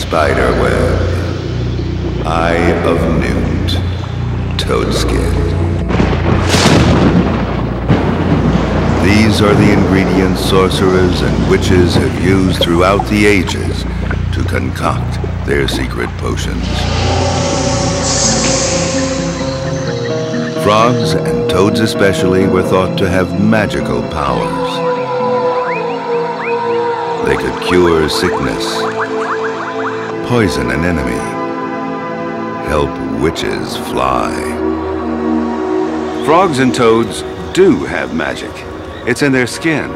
spider web. Eye of Newt. Toadskin. These are the ingredients sorcerers and witches have used throughout the ages to concoct their secret potions. Frogs, and toads especially, were thought to have magical powers. They could cure sickness, poison an enemy, help witches fly. Frogs and toads do have magic. It's in their skin.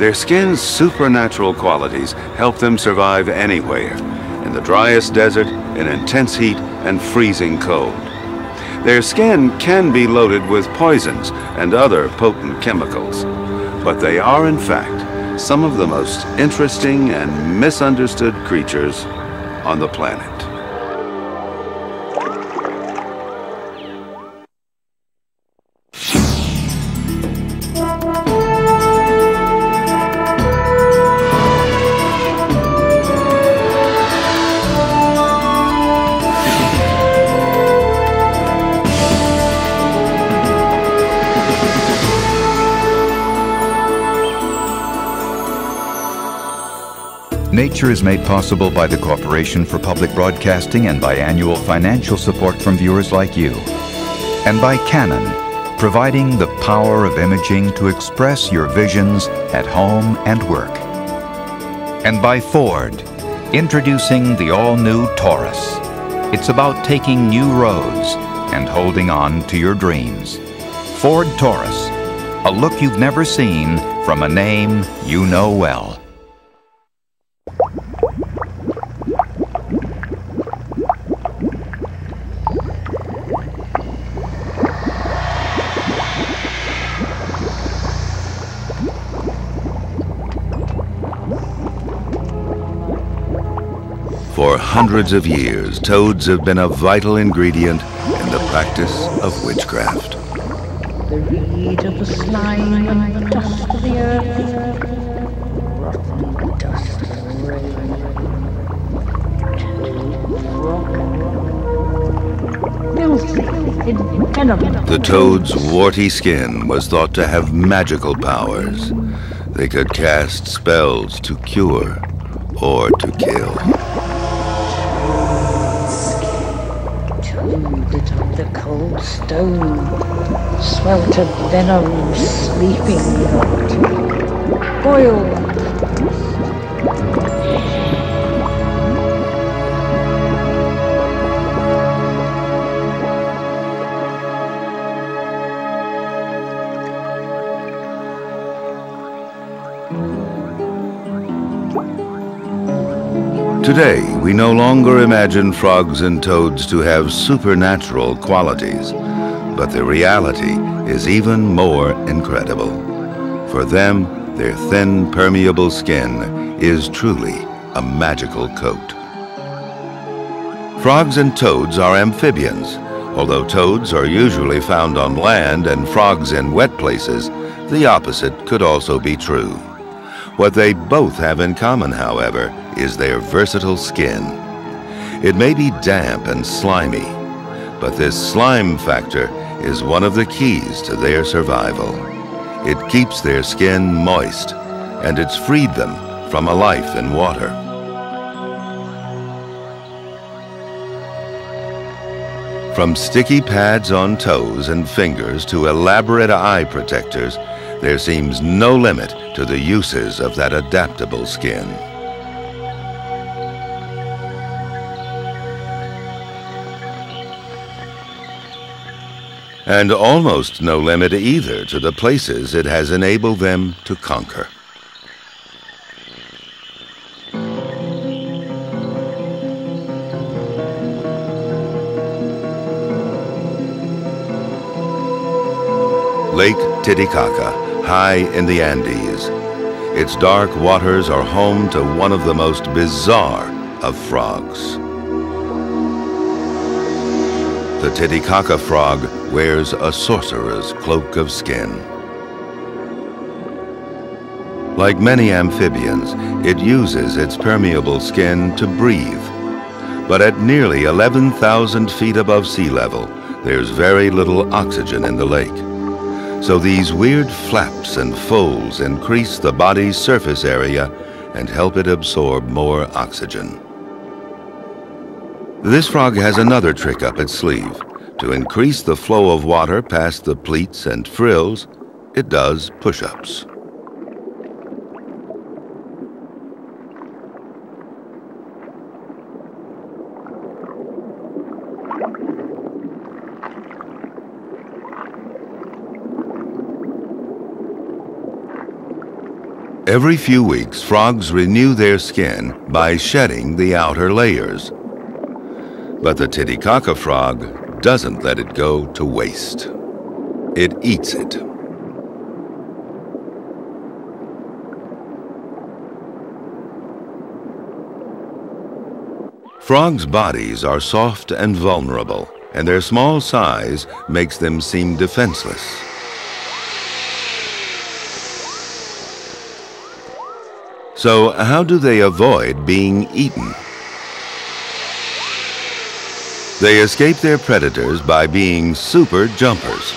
Their skin's supernatural qualities help them survive anywhere, in the driest desert, in intense heat and freezing cold. Their skin can be loaded with poisons and other potent chemicals, but they are in fact some of the most interesting and misunderstood creatures on the planet. Nature is made possible by the Corporation for Public Broadcasting and by annual financial support from viewers like you. And by Canon, providing the power of imaging to express your visions at home and work. And by Ford, introducing the all-new Taurus. It's about taking new roads and holding on to your dreams. Ford Taurus, a look you've never seen from a name you know well. For hundreds of years, toads have been a vital ingredient in the practice of witchcraft. The reed of the slime and the dust of the earth, rotten dust of the rain, filthy, indelible. The toad's warty skin was thought to have magical powers. They could cast spells to cure or to kill. Toad on the cold stone, sweltered venom sleeping hot, boiled. Today, we no longer imagine frogs and toads to have supernatural qualities, but the reality is even more incredible. For them, their thin, permeable skin is truly a magical coat. Frogs and toads are amphibians. Although toads are usually found on land and frogs in wet places, the opposite could also be true. What they both have in common, however, is their versatile skin. It may be damp and slimy, but this slime factor is one of the keys to their survival. It keeps their skin moist, and it's freed them from a life in water. From sticky pads on toes and fingers to elaborate eye protectors, there seems no limit to the uses of that adaptable skin. And almost no limit either to the places it has enabled them to conquer. Lake Titicaca, high in the Andes. Its dark waters are home to one of the most bizarre of frogs. The Titicaca frog wears a sorcerer's cloak of skin. Like many amphibians, it uses its permeable skin to breathe. But at nearly 11,000 feet above sea level, there's very little oxygen in the lake. So these weird flaps and folds increase the body's surface area and help it absorb more oxygen. This frog has another trick up its sleeve. To increase the flow of water past the pleats and frills, it does push-ups. Every few weeks, frogs renew their skin by shedding the outer layers. But the Titicaca frog doesn't let it go to waste. It eats it. Frogs' bodies are soft and vulnerable, and their small size makes them seem defenseless. So how do they avoid being eaten? They escape their predators by being super jumpers.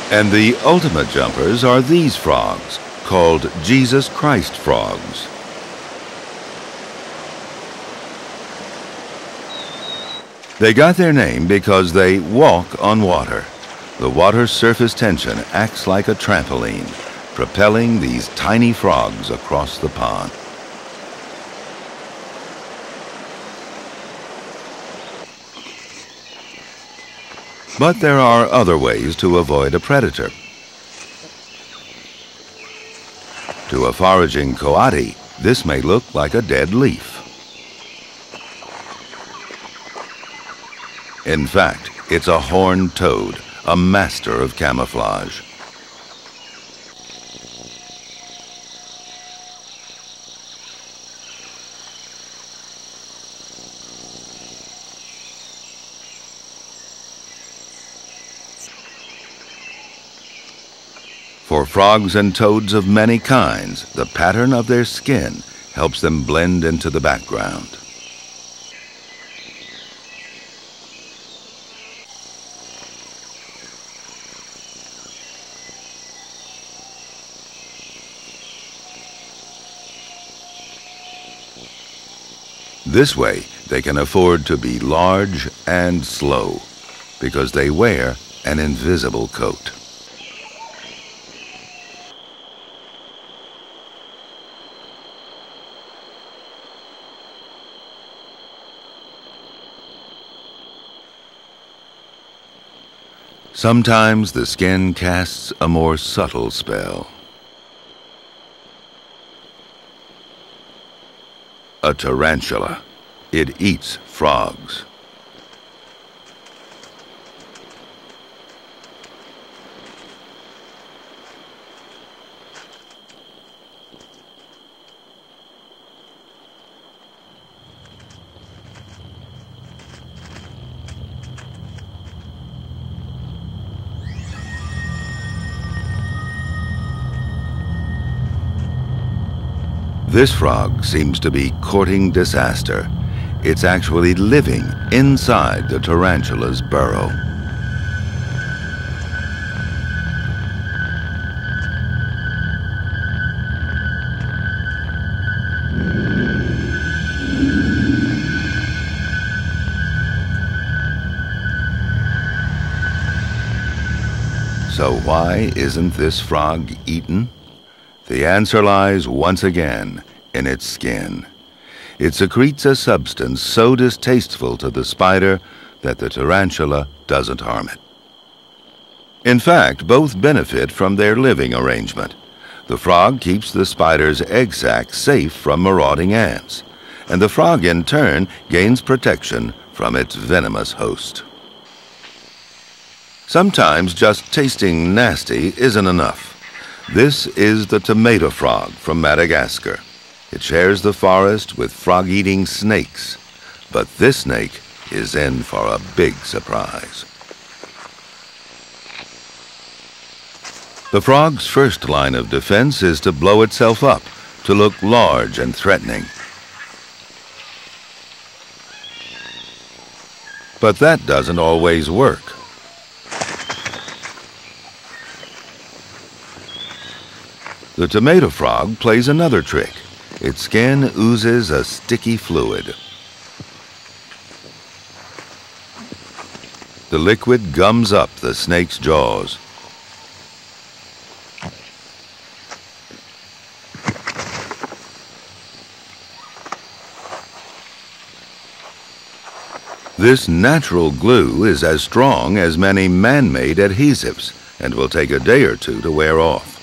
And the ultimate jumpers are these frogs, called Jesus Christ frogs. They got their name because they walk on water. The water's surface tension acts like a trampoline, propelling these tiny frogs across the pond. But there are other ways to avoid a predator. To a foraging coati, this may look like a dead leaf. In fact, it's a horned toad, a master of camouflage. For frogs and toads of many kinds, the pattern of their skin helps them blend into the background. This way, they can afford to be large and slow, because they wear an invisible coat. Sometimes the skin casts a more subtle spell. A tarantula. It eats frogs. This frog seems to be courting disaster. It's actually living inside the tarantula's burrow. So why isn't this frog eaten? The answer lies once again in its skin. It secretes a substance so distasteful to the spider that the tarantula doesn't harm it. In fact, both benefit from their living arrangement. The frog keeps the spider's egg sac safe from marauding ants, and the frog in turn gains protection from its venomous host. Sometimes just tasting nasty isn't enough. This is the tomato frog from Madagascar. It shares the forest with frog-eating snakes, but this snake is in for a big surprise. The frog's first line of defense is to blow itself up, to look large and threatening. But that doesn't always work. The tomato frog plays another trick. Its skin oozes a sticky fluid. The liquid gums up the snake's jaws. This natural glue is as strong as many man-made adhesives and will take a day or two to wear off.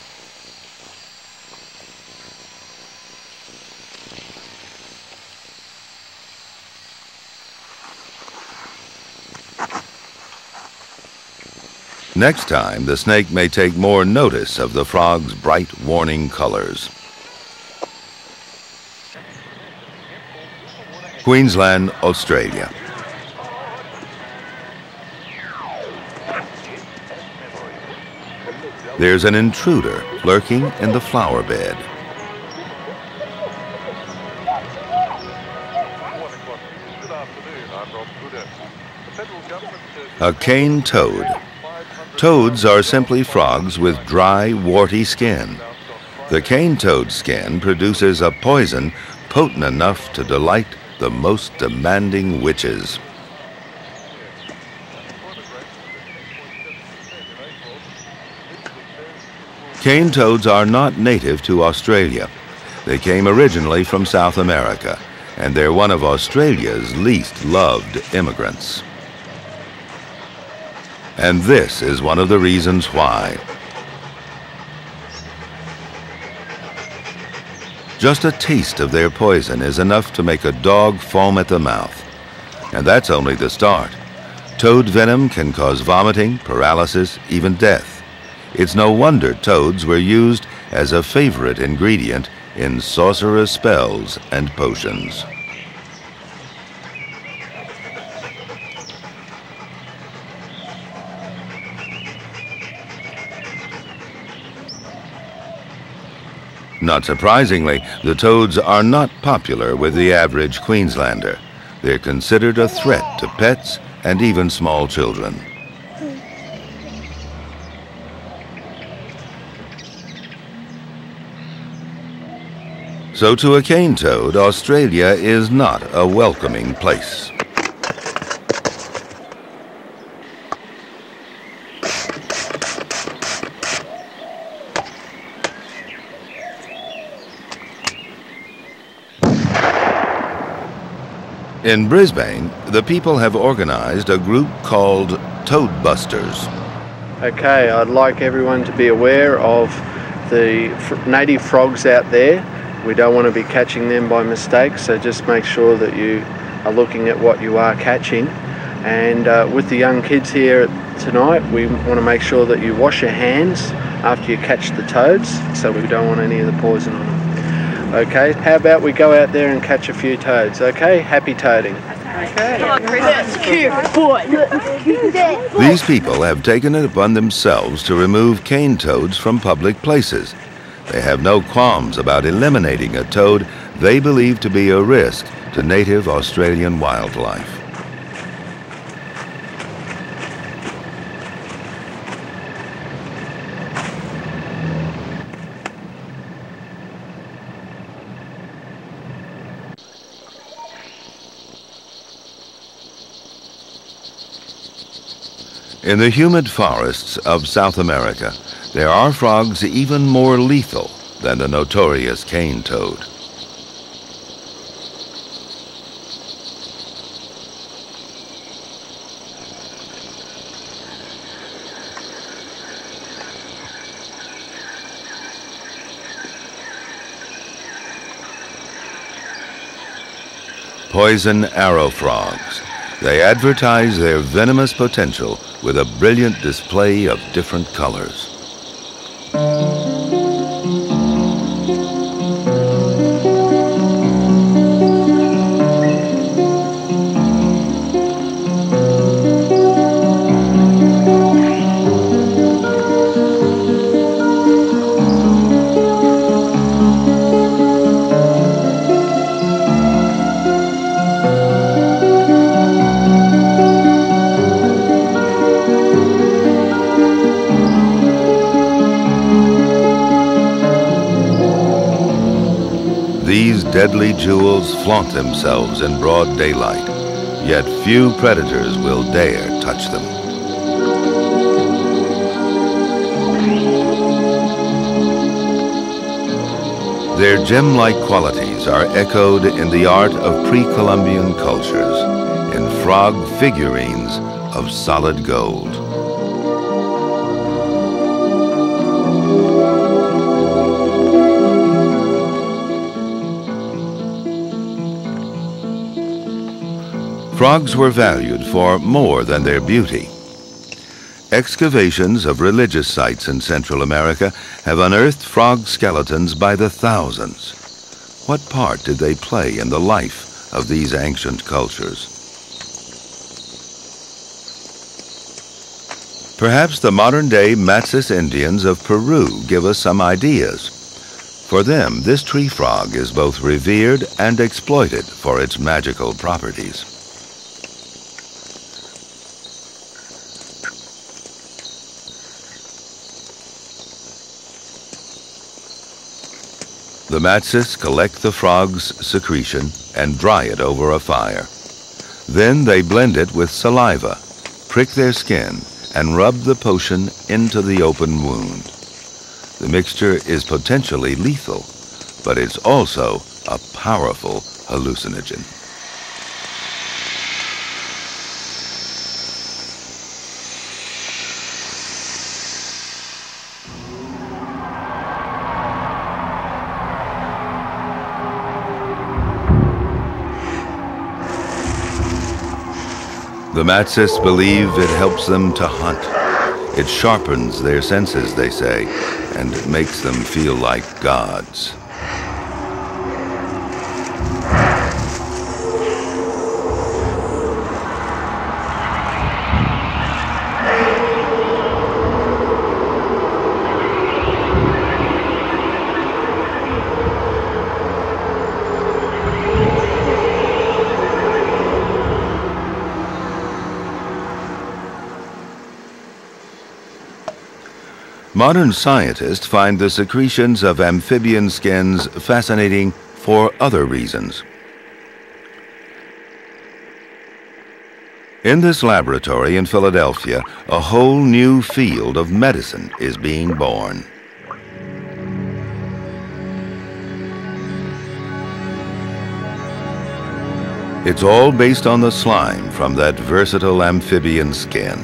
Next time, the snake may take more notice of the frog's bright warning colors. Queensland, Australia. There's an intruder lurking in the flower bed. A cane toad. Toads are simply frogs with dry, warty skin. The cane toad's skin produces a poison potent enough to delight the most demanding witches. Cane toads are not native to Australia. They came originally from South America, and they're one of Australia's least loved immigrants. And this is one of the reasons why. Just a taste of their poison is enough to make a dog foam at the mouth. And that's only the start. Toad venom can cause vomiting, paralysis, even death. It's no wonder toads were used as a favorite ingredient in sorcerer's spells and potions. Not surprisingly, the toads are not popular with the average Queenslander. They're considered a threat to pets and even small children. So to a cane toad, Australia is not a welcoming place. In Brisbane, the people have organized a group called Toadbusters. Okay, I'd like everyone to be aware of the native frogs out there. We don't want to be catching them by mistake, so just make sure that you are looking at what you are catching. And with the young kids here tonight, we want to make sure that you wash your hands after you catch the toads, so we don't want any of the poison on them. Okay, how about we go out there and catch a few toads, okay? Happy toading. Okay. Come on, Chris. These people have taken it upon themselves to remove cane toads from public places. They have no qualms about eliminating a toad they believe to be a risk to native Australian wildlife. In the humid forests of South America, there are frogs even more lethal than the notorious cane toad. Poison arrow frogs. They advertise their venomous potential with a brilliant display of different colors. These deadly jewels flaunt themselves in broad daylight, yet few predators will dare touch them. Their gem-like qualities are echoed in the art of pre-Columbian cultures, in frog figurines of solid gold. Frogs were valued for more than their beauty. Excavations of religious sites in Central America have unearthed frog skeletons by the thousands. What part did they play in the life of these ancient cultures? Perhaps the modern-day Matsis Indians of Peru give us some ideas. For them, this tree frog is both revered and exploited for its magical properties. The Matsis collect the frog's secretion and dry it over a fire. Then they blend it with saliva, prick their skin, and rub the potion into the open wound. The mixture is potentially lethal, but it's also a powerful hallucinogen. The Matsis believe it helps them to hunt. It sharpens their senses, they say, and makes them feel like gods. Modern scientists find the secretions of amphibian skins fascinating for other reasons. In this laboratory in Philadelphia, a whole new field of medicine is being born. It's all based on the slime from that versatile amphibian skin.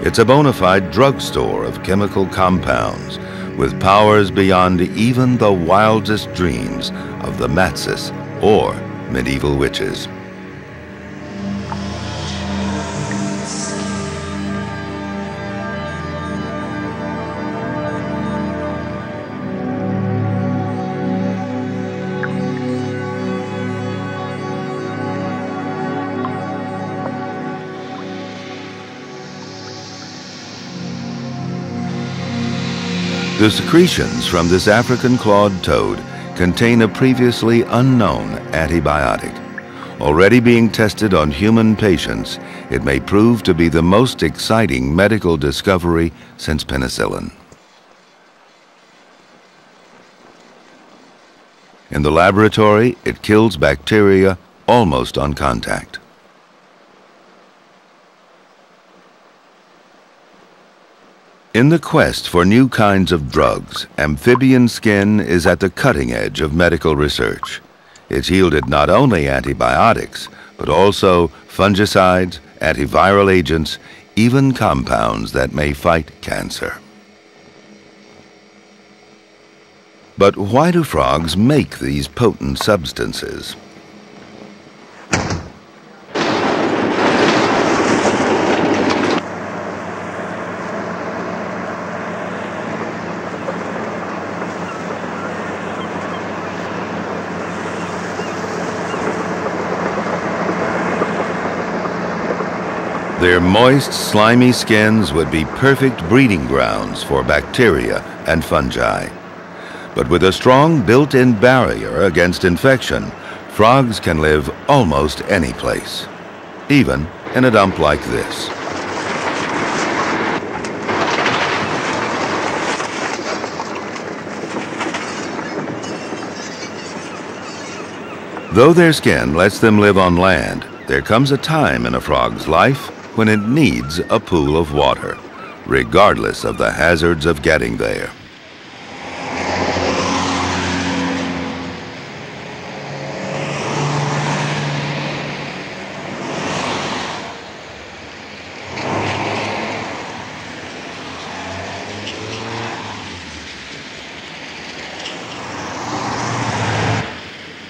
It's a bona fide drugstore of chemical compounds with powers beyond even the wildest dreams of the Matsis or medieval witches. The secretions from this African clawed toad contain a previously unknown antibiotic. Already being tested on human patients, it may prove to be the most exciting medical discovery since penicillin. In the laboratory, it kills bacteria almost on contact. In the quest for new kinds of drugs, amphibian skin is at the cutting edge of medical research. It's yielded not only antibiotics, but also fungicides, antiviral agents, even compounds that may fight cancer. But why do frogs make these potent substances? Their moist, slimy skins would be perfect breeding grounds for bacteria and fungi. But with a strong built-in barrier against infection, frogs can live almost any place, even in a dump like this. Though their skin lets them live on land, there comes a time in a frog's life when it needs a pool of water, regardless of the hazards of getting there.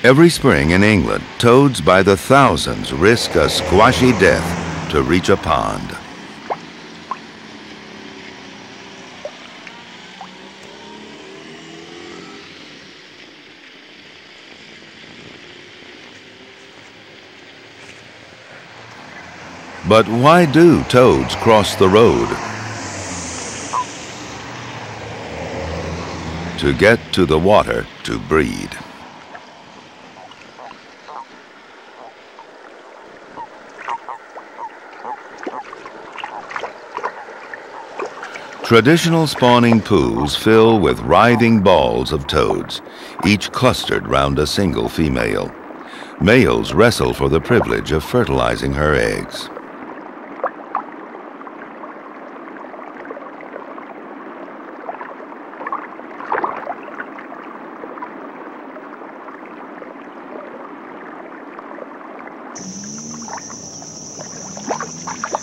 Every spring in England, toads by the thousands risk a squashy death to reach a pond. But why do toads cross the road? To get to the water to breed. Traditional spawning pools fill with writhing balls of toads, each clustered round a single female. Males wrestle for the privilege of fertilizing her eggs.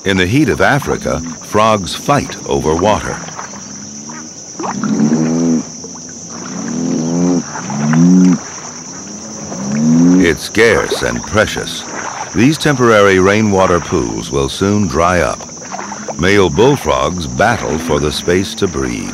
In the heat of Africa, frogs fight over water. It's scarce and precious. These temporary rainwater pools will soon dry up. Male bullfrogs battle for the space to breed.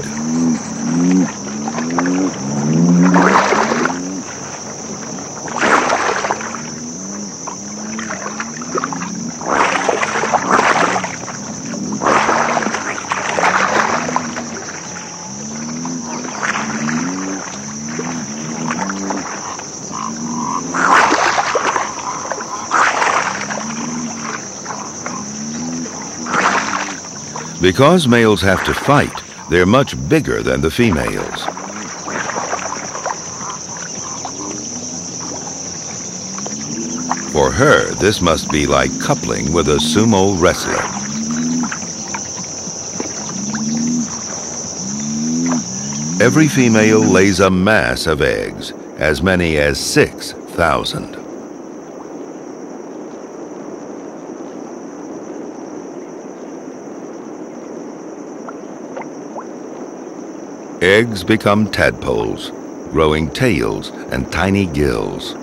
Because males have to fight, they're much bigger than the females. For her, this must be like coupling with a sumo wrestler. Every female lays a mass of eggs, as many as 6,000. Eggs become tadpoles, growing tails and tiny gills.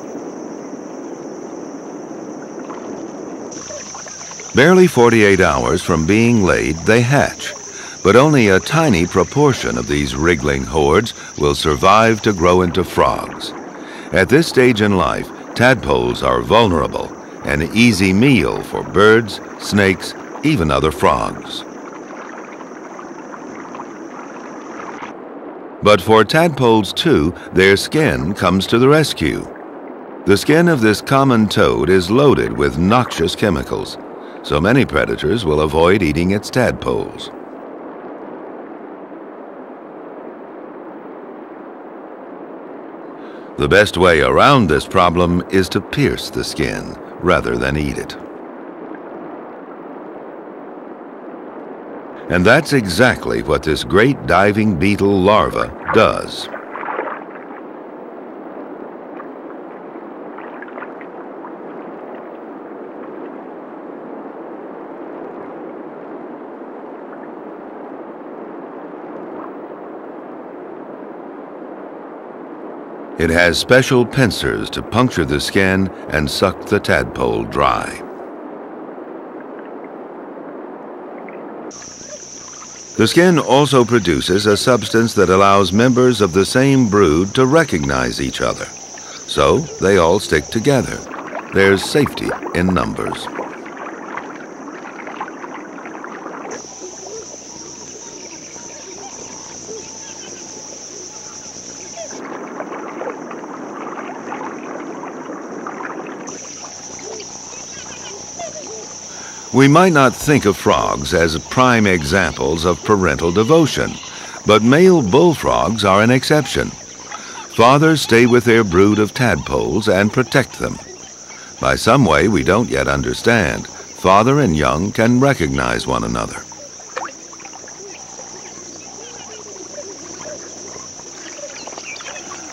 Barely 48 hours from being laid, they hatch, but only a tiny proportion of these wriggling hordes will survive to grow into frogs. At this stage in life, tadpoles are vulnerable, an easy meal for birds, snakes, even other frogs. But for tadpoles too, their skin comes to the rescue. The skin of this common toad is loaded with noxious chemicals, so many predators will avoid eating its tadpoles. The best way around this problem is to pierce the skin rather than eat it. And that's exactly what this great diving beetle larva does. It has special pincers to puncture the skin and suck the tadpole dry. The skin also produces a substance that allows members of the same brood to recognize each other. So they all stick together. There's safety in numbers. We might not think of frogs as prime examples of parental devotion, but male bullfrogs are an exception. Fathers stay with their brood of tadpoles and protect them. By some way we don't yet understand, father and young can recognize one another.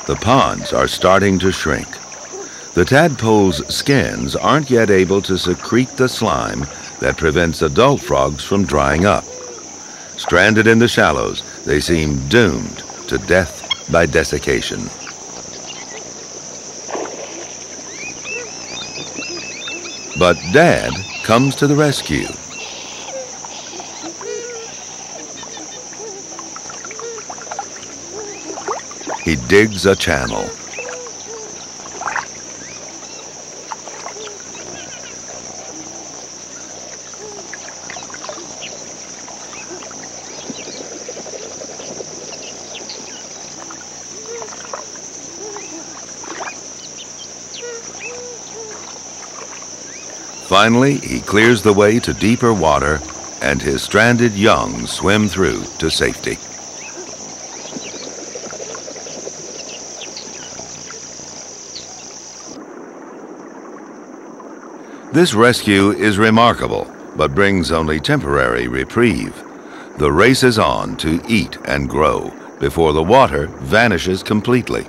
The ponds are starting to shrink. The tadpoles' skins aren't yet able to secrete the slime that prevents adult frogs from drying up. Stranded in the shallows, they seem doomed to death by desiccation. But Dad comes to the rescue. He digs a channel. Finally, he clears the way to deeper water, and his stranded young swim through to safety. This rescue is remarkable, but brings only temporary reprieve. The race is on to eat and grow before the water vanishes completely.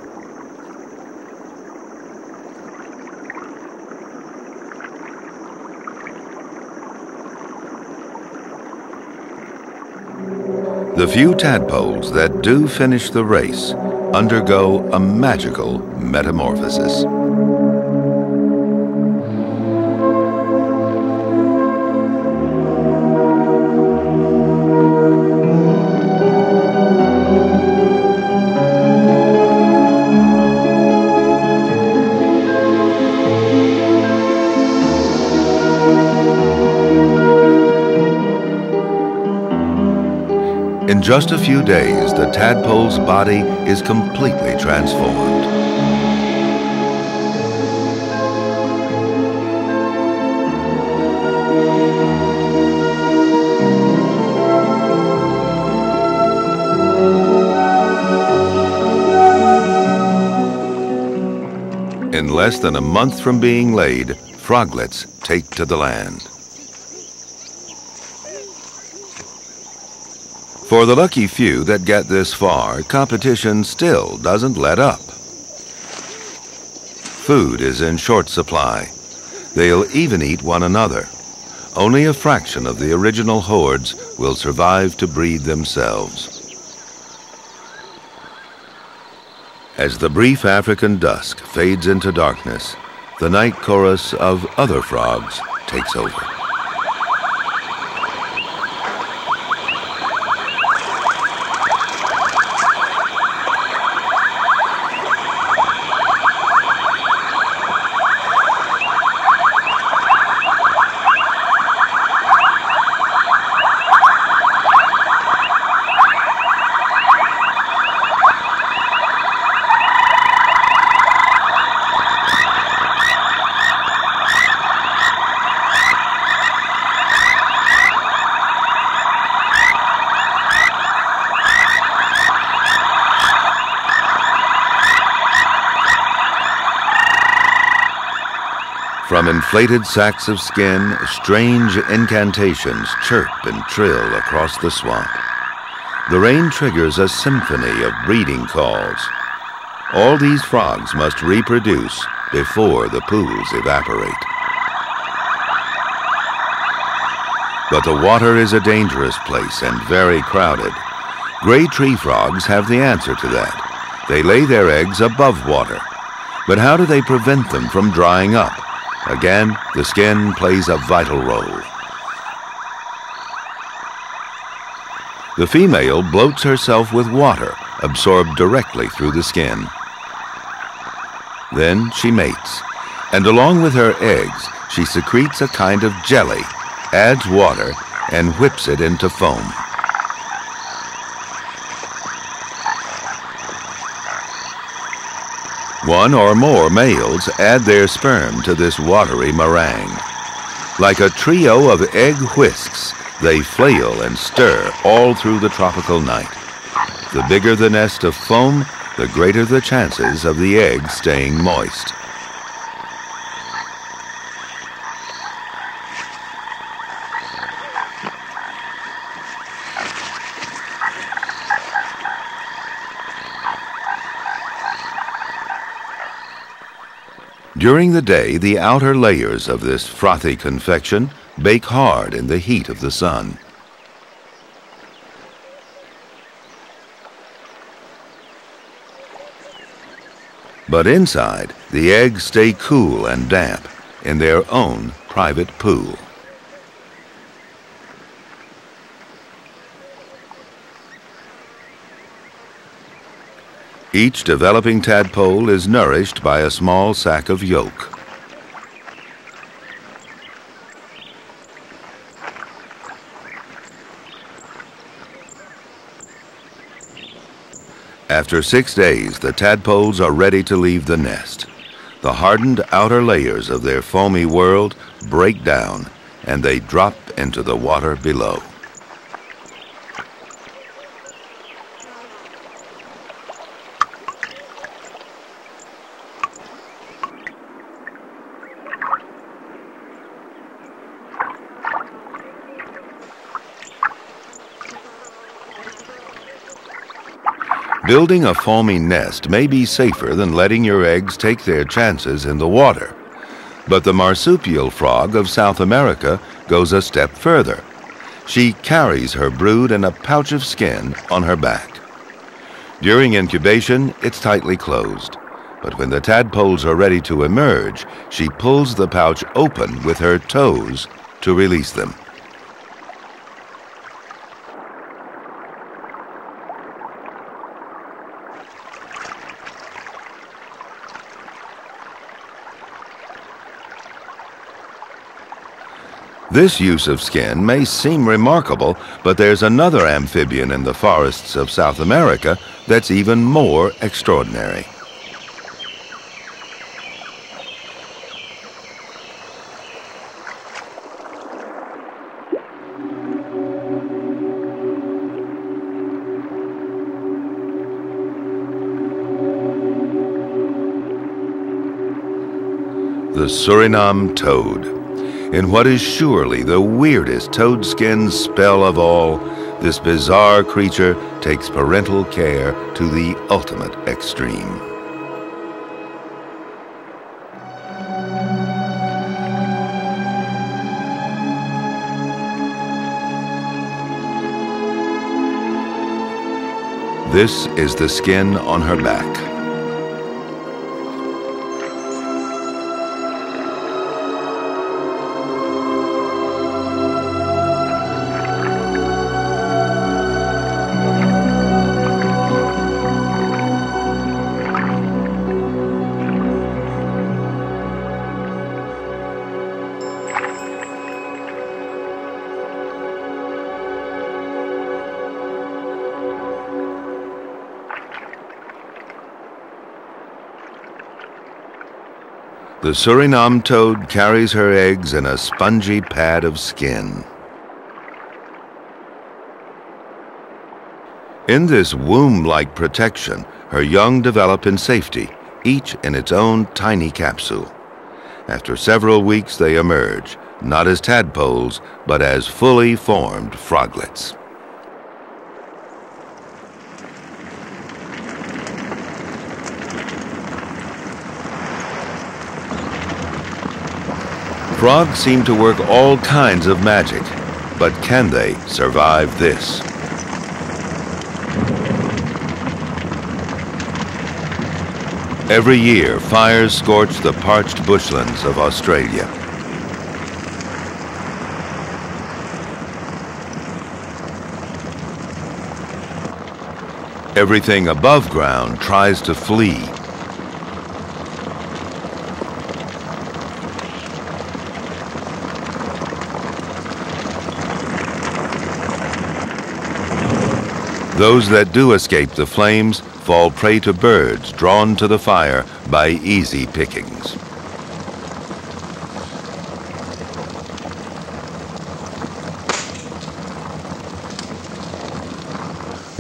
The few tadpoles that do finish the race undergo a magical metamorphosis. In just a few days, the tadpole's body is completely transformed. In less than a month from being laid, froglets take to the land. For the lucky few that get this far, competition still doesn't let up. Food is in short supply. They'll even eat one another. Only a fraction of the original hordes will survive to breed themselves. As the brief African dusk fades into darkness, the night chorus of other frogs takes over. From inflated sacks of skin, strange incantations chirp and trill across the swamp. The rain triggers a symphony of breeding calls. All these frogs must reproduce before the pools evaporate. But the water is a dangerous place and very crowded. Gray tree frogs have the answer to that. They lay their eggs above water. But how do they prevent them from drying up? Again, the skin plays a vital role. The female bloats herself with water, absorbed directly through the skin. Then she mates, and along with her eggs, she secretes a kind of jelly, adds water, and whips it into foam. One or more males add their sperm to this watery meringue. Like a trio of egg whisks, they flail and stir all through the tropical night. The bigger the nest of foam, the greater the chances of the egg staying moist. During the day, the outer layers of this frothy confection bake hard in the heat of the sun. But inside, the eggs stay cool and damp in their own private pool. Each developing tadpole is nourished by a small sac of yolk. After 6 days, the tadpoles are ready to leave the nest. The hardened outer layers of their foamy world break down, and they drop into the water below. Building a foamy nest may be safer than letting your eggs take their chances in the water. But the marsupial frog of South America goes a step further. She carries her brood in a pouch of skin on her back. During incubation, it's tightly closed. But when the tadpoles are ready to emerge, she pulls the pouch open with her toes to release them. This use of skin may seem remarkable, but there's another amphibian in the forests of South America that's even more extraordinary. The Suriname toad. In what is surely the weirdest toadskin spell of all, this bizarre creature takes parental care to the ultimate extreme. This is the skin on her back. The Suriname toad carries her eggs in a spongy pad of skin. In this womb-like protection, her young develop in safety, each in its own tiny capsule. After several weeks, they emerge, not as tadpoles, but as fully formed froglets. Frogs seem to work all kinds of magic, but can they survive this? Every year, fires scorch the parched bushlands of Australia. Everything above ground tries to flee. Those that do escape the flames fall prey to birds drawn to the fire by easy pickings.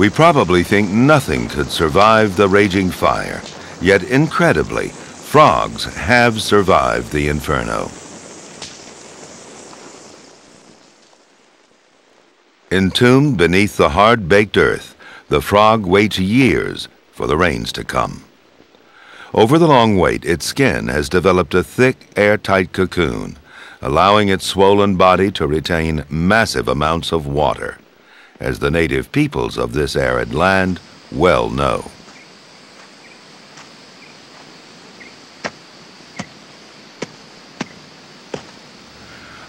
We probably think nothing could survive the raging fire, yet incredibly, frogs have survived the inferno. Entombed beneath the hard-baked earth, the frog waits years for the rains to come. Over the long wait, its skin has developed a thick, airtight cocoon, allowing its swollen body to retain massive amounts of water, as the native peoples of this arid land well know.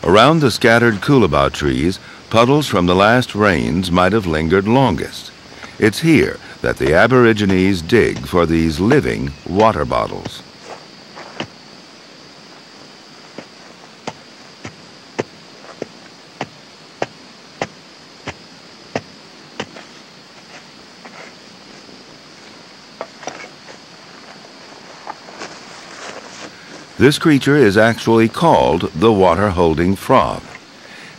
Around the scattered coolabah trees, puddles from the last rains might have lingered longest. It's here that the Aborigines dig for these living water bottles. This creature is actually called the water-holding frog.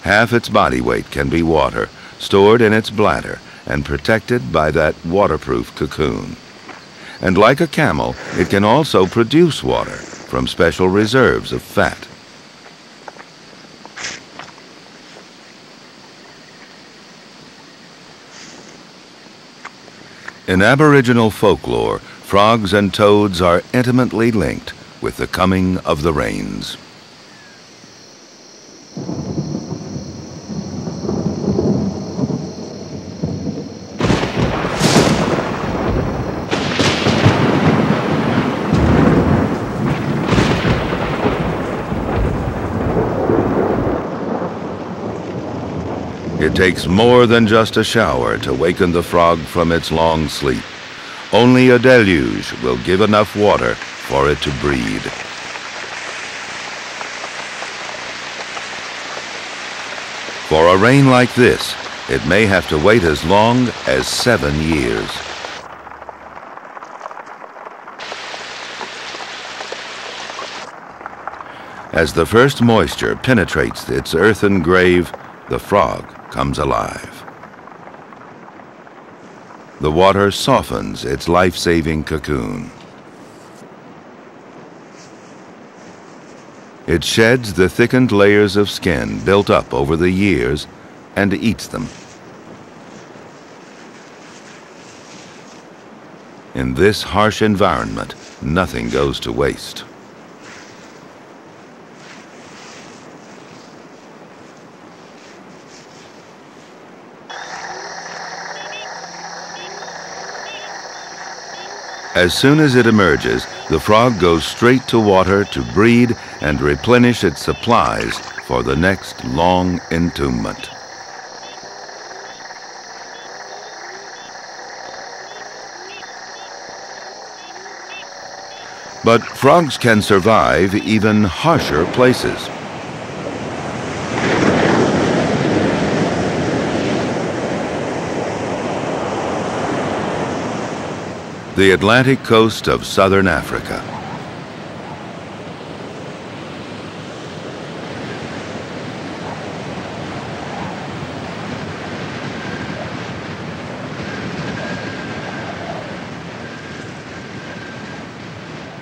Half its body weight can be water, stored in its bladder and protected by that waterproof cocoon. And like a camel, it can also produce water from special reserves of fat. In Aboriginal folklore, frogs and toads are intimately linked with the coming of the rains. It takes more than just a shower to waken the frog from its long sleep. Only a deluge will give enough water for it to breed. For a rain like this, it may have to wait as long as 7 years. As the first moisture penetrates its earthen grave, the frog comes alive. The water softens its life-saving cocoon. It sheds the thickened layers of skin built up over the years and eats them. In this harsh environment, nothing goes to waste. As soon as it emerges, the frog goes straight to water to breed and replenish its supplies for the next long entombment. But frogs can survive even harsher places. The Atlantic coast of southern Africa.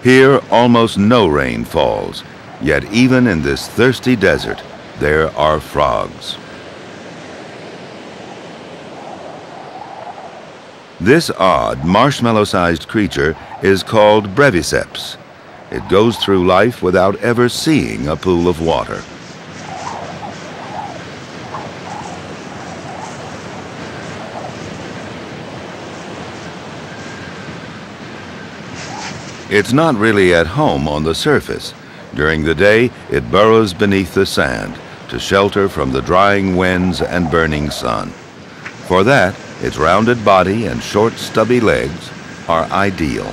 Here, almost no rain falls, yet even in this thirsty desert, there are frogs. This odd, marshmallow-sized creature is called breviceps. It goes through life without ever seeing a pool of water. It's not really at home on the surface. During the day, it burrows beneath the sand to shelter from the drying winds and burning sun. For that, its rounded body and short, stubby legs are ideal.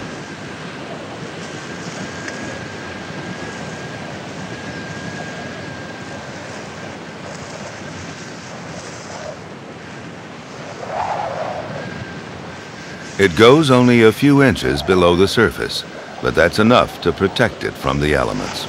It goes only a few inches below the surface, but that's enough to protect it from the elements.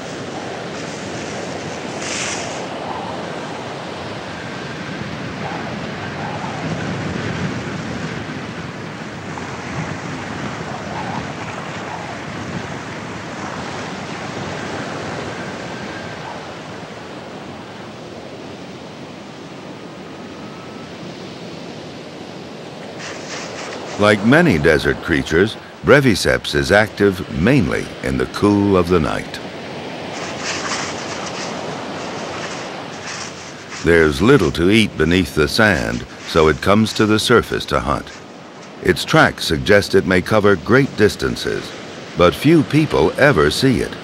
Like many desert creatures, Breviceps is active mainly in the cool of the night. There's little to eat beneath the sand, so it comes to the surface to hunt. Its tracks suggest it may cover great distances, but few people ever see it.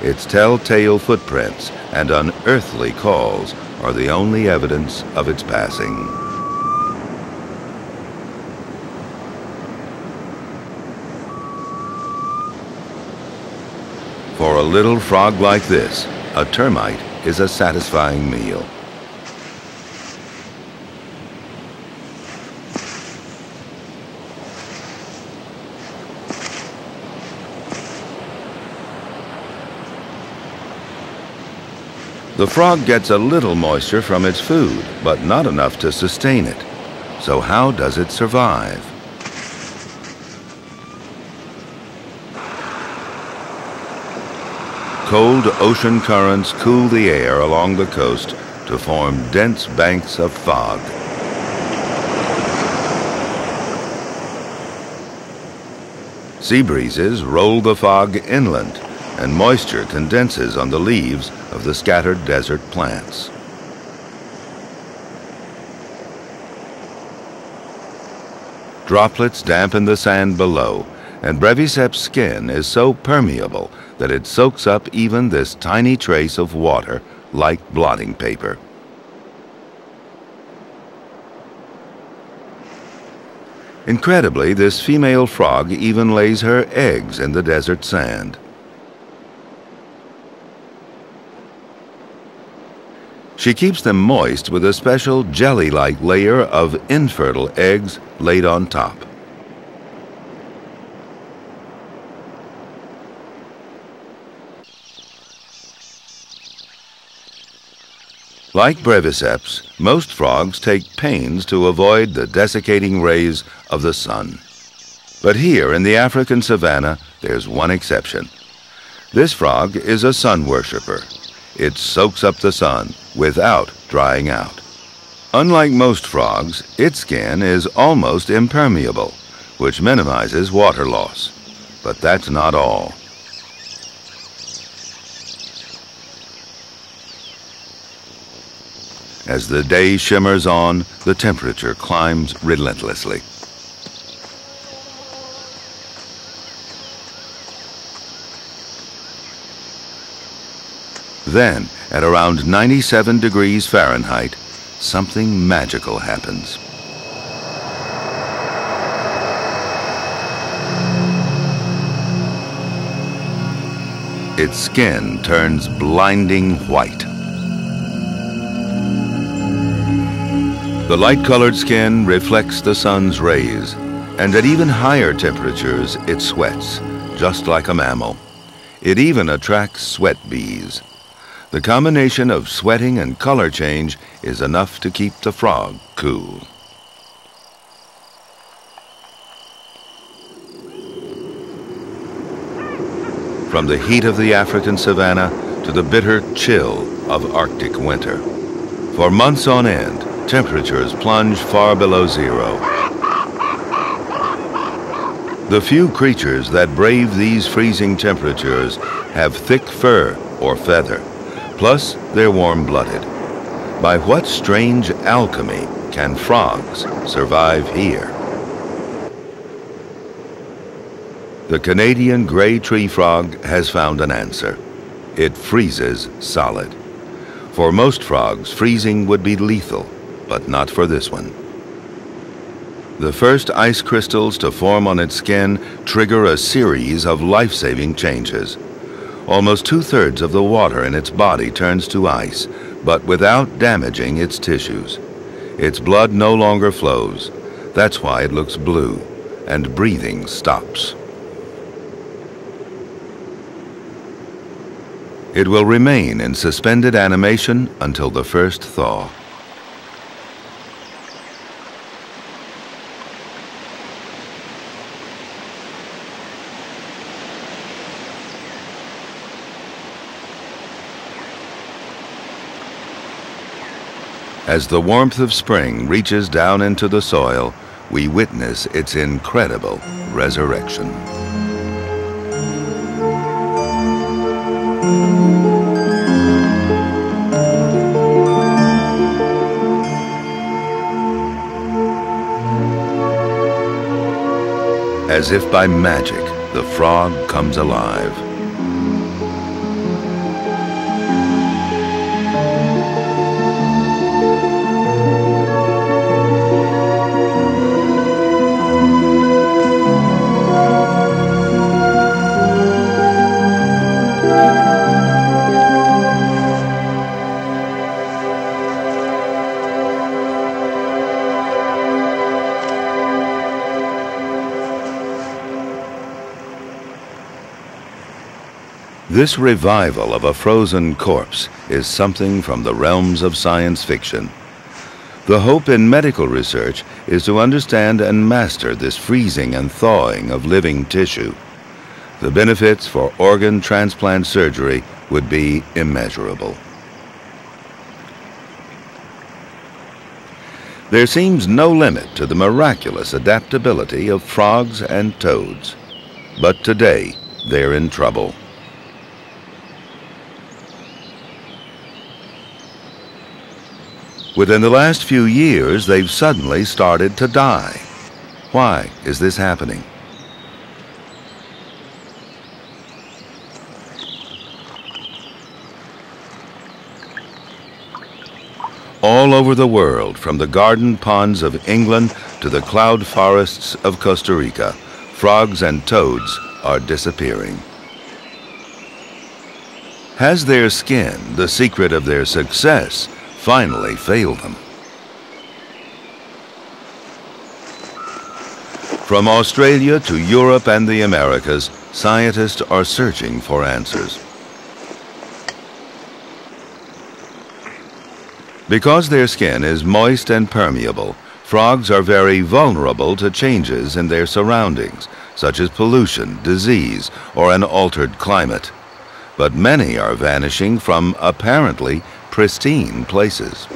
Its telltale footprints and unearthly calls are the only evidence of its passing. For a little frog like this, a termite is a satisfying meal. The frog gets a little moisture from its food, but not enough to sustain it. So how does it survive? Cold ocean currents cool the air along the coast to form dense banks of fog. Sea breezes roll the fog inland, and moisture condenses on the leaves of the scattered desert plants. Droplets dampen the sand below, and Breviceps' skin is so permeable that it soaks up even this tiny trace of water like blotting paper. Incredibly, this female frog even lays her eggs in the desert sand. She keeps them moist with a special jelly-like layer of infertile eggs laid on top. Like Breviceps, most frogs take pains to avoid the desiccating rays of the sun. But here in the African savanna, there's one exception. This frog is a sun worshipper. It soaks up the sun without drying out. Unlike most frogs, its skin is almost impermeable, which minimizes water loss. But that's not all. As the day shimmers on, the temperature climbs relentlessly. Then, at around 97 degrees Fahrenheit, something magical happens. Its skin turns blinding white. The light-colored skin reflects the sun's rays, and at even higher temperatures it sweats, just like a mammal. It even attracts sweat bees. The combination of sweating and color change is enough to keep the frog cool. From the heat of the African savanna to the bitter chill of Arctic winter. For months on end, temperatures plunge far below zero. The few creatures that brave these freezing temperatures have thick fur or feather, plus they're warm-blooded. By what strange alchemy can frogs survive here? The Canadian gray tree frog has found an answer. It freezes solid. For most frogs, freezing would be lethal, but not for this one. The first ice crystals to form on its skin trigger a series of life-saving changes. Almost 2/3 of the water in its body turns to ice, but without damaging its tissues. Its blood no longer flows. That's why it looks blue, and breathing stops. It will remain in suspended animation until the first thaw. As the warmth of spring reaches down into the soil, we witness its incredible resurrection. As if by magic, the frog comes alive. This revival of a frozen corpse is something from the realms of science fiction. The hope in medical research is to understand and master this freezing and thawing of living tissue. The benefits for organ transplant surgery would be immeasurable. There seems no limit to the miraculous adaptability of frogs and toads. But today, they're in trouble. Within the last few years, they've suddenly started to die. Why is this happening? All over the world, from the garden ponds of England to the cloud forests of Costa Rica, frogs and toads are disappearing. Has their skin, the secret of their success, finally failed them? From Australia to Europe and the Americas, scientists are searching for answers. Because their skin is moist and permeable, frogs are very vulnerable to changes in their surroundings, such as pollution, disease, or an altered climate. But many are vanishing from apparently pristine places.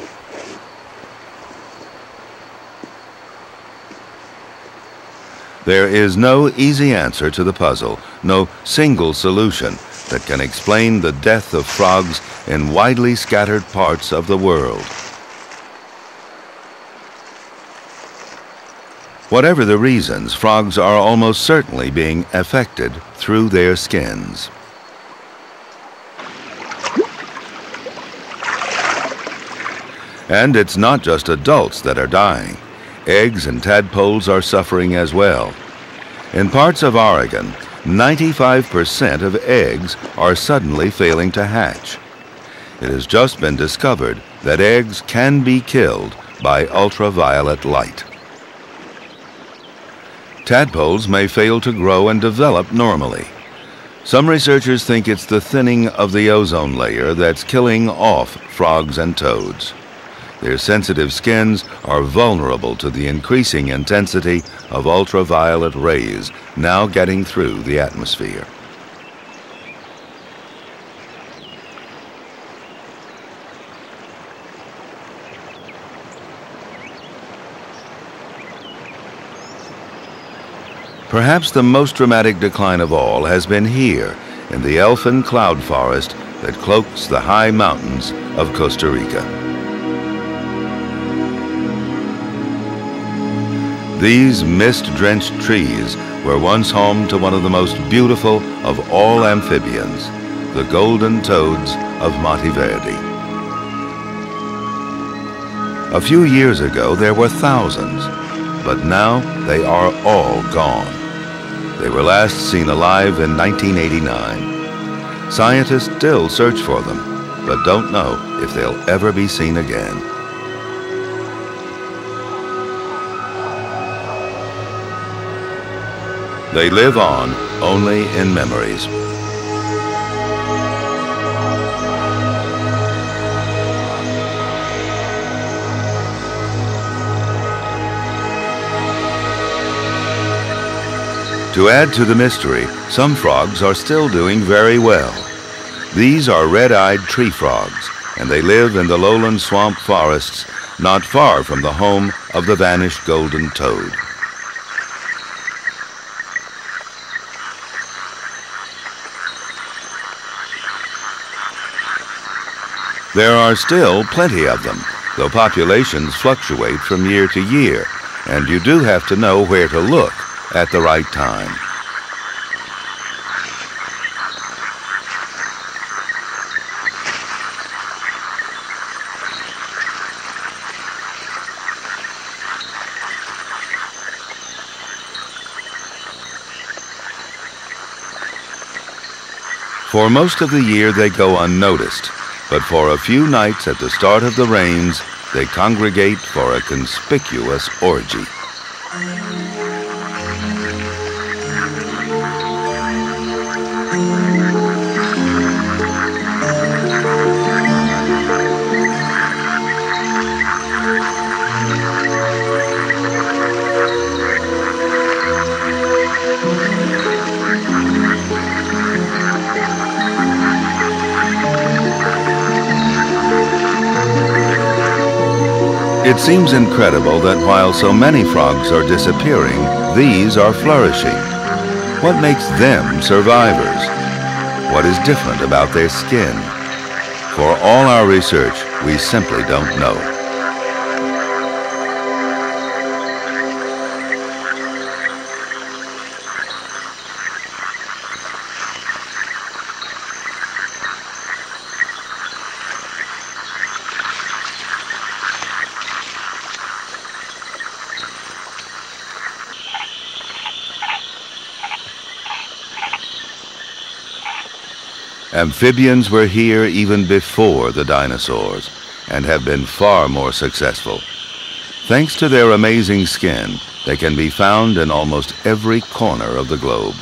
There is no easy answer to the puzzle, no single solution that can explain the death of frogs in widely scattered parts of the world. Whatever the reasons, frogs are almost certainly being affected through their skins. And it's not just adults that are dying. Eggs and tadpoles are suffering as well. In parts of Oregon, 95% of eggs are suddenly failing to hatch. It has just been discovered that eggs can be killed by ultraviolet light. Tadpoles may fail to grow and develop normally. Some researchers think it's the thinning of the ozone layer that's killing off frogs and toads. Their sensitive skins are vulnerable to the increasing intensity of ultraviolet rays now getting through the atmosphere. Perhaps the most dramatic decline of all has been here in the elfin cloud forest that cloaks the high mountains of Costa Rica. These mist-drenched trees were once home to one of the most beautiful of all amphibians, the golden toads of Monteverde. A few years ago, there were thousands, but now they are all gone. They were last seen alive in 1989. Scientists still search for them, but don't know if they'll ever be seen again. They live on only in memories. To add to the mystery, some frogs are still doing very well. These are red-eyed tree frogs, and they live in the lowland swamp forests not far from the home of the vanished golden toad. There are still plenty of them, though populations fluctuate from year to year, and you do have to know where to look at the right time. For most of the year they go unnoticed, but for a few nights at the start of the rains, they congregate for a conspicuous orgy. It seems incredible that while so many frogs are disappearing, these are flourishing. What makes them survivors? What is different about their skin? For all our research, we simply don't know. Amphibians were here even before the dinosaurs and have been far more successful. Thanks to their amazing skin, they can be found in almost every corner of the globe.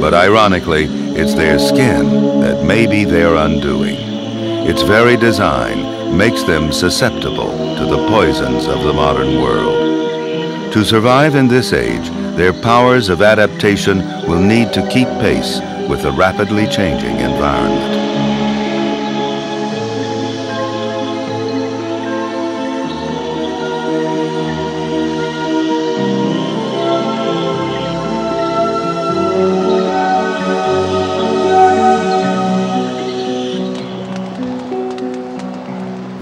But ironically, it's their skin that may be their undoing. Its very design makes them susceptible to the poisons of the modern world. To survive in this age, their powers of adaptation will need to keep pace with the rapidly changing environment.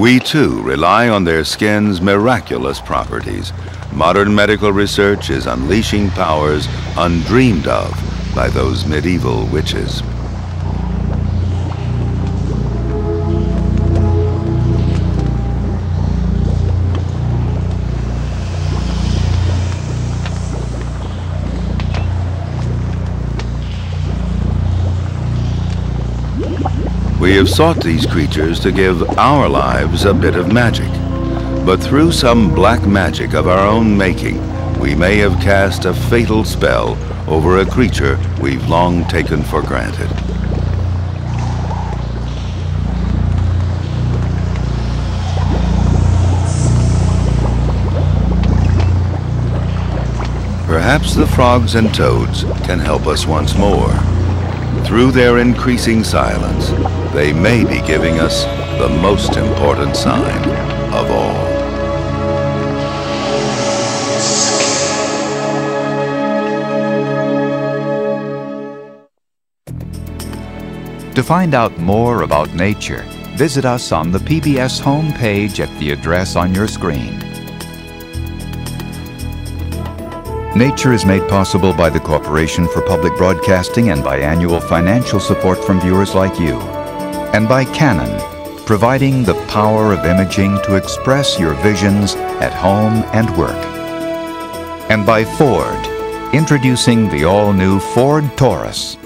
We too rely on their skin's miraculous properties. Modern medical research is unleashing powers undreamed of by those medieval witches. We have sought these creatures to give our lives a bit of magic. But through some black magic of our own making, we may have cast a fatal spell over a creature we've long taken for granted. Perhaps the frogs and toads can help us once more. Through their increasing silence, they may be giving us the most important sign of all. To find out more about nature, visit us on the PBS homepage at the address on your screen. Nature is made possible by the Corporation for Public Broadcasting and by annual financial support from viewers like you. And by Canon, providing the power of imaging to express your visions at home and work. And by Ford, introducing the all-new Ford Taurus.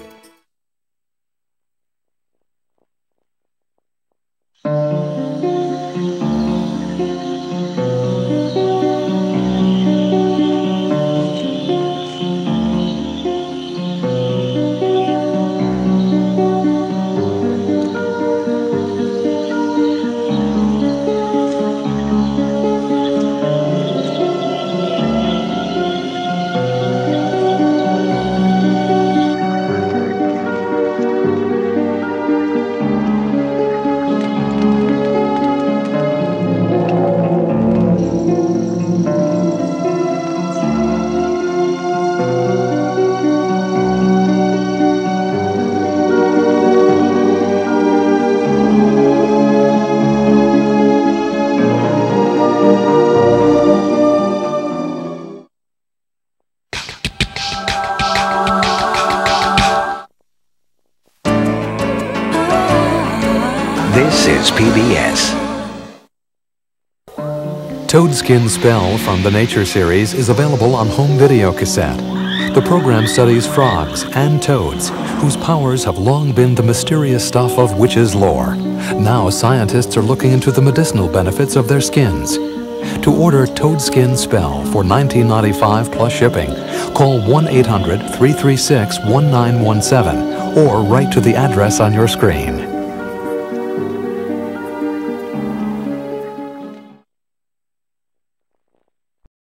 This is PBS. Toadskin Spell from the Nature series is available on home video cassette. The program studies frogs and toads, whose powers have long been the mysterious stuff of witches' lore. Now scientists are looking into the medicinal benefits of their skins. To order Toadskin Spell for $19.95 plus shipping, call 1-800-336-1917 or write to the address on your screen.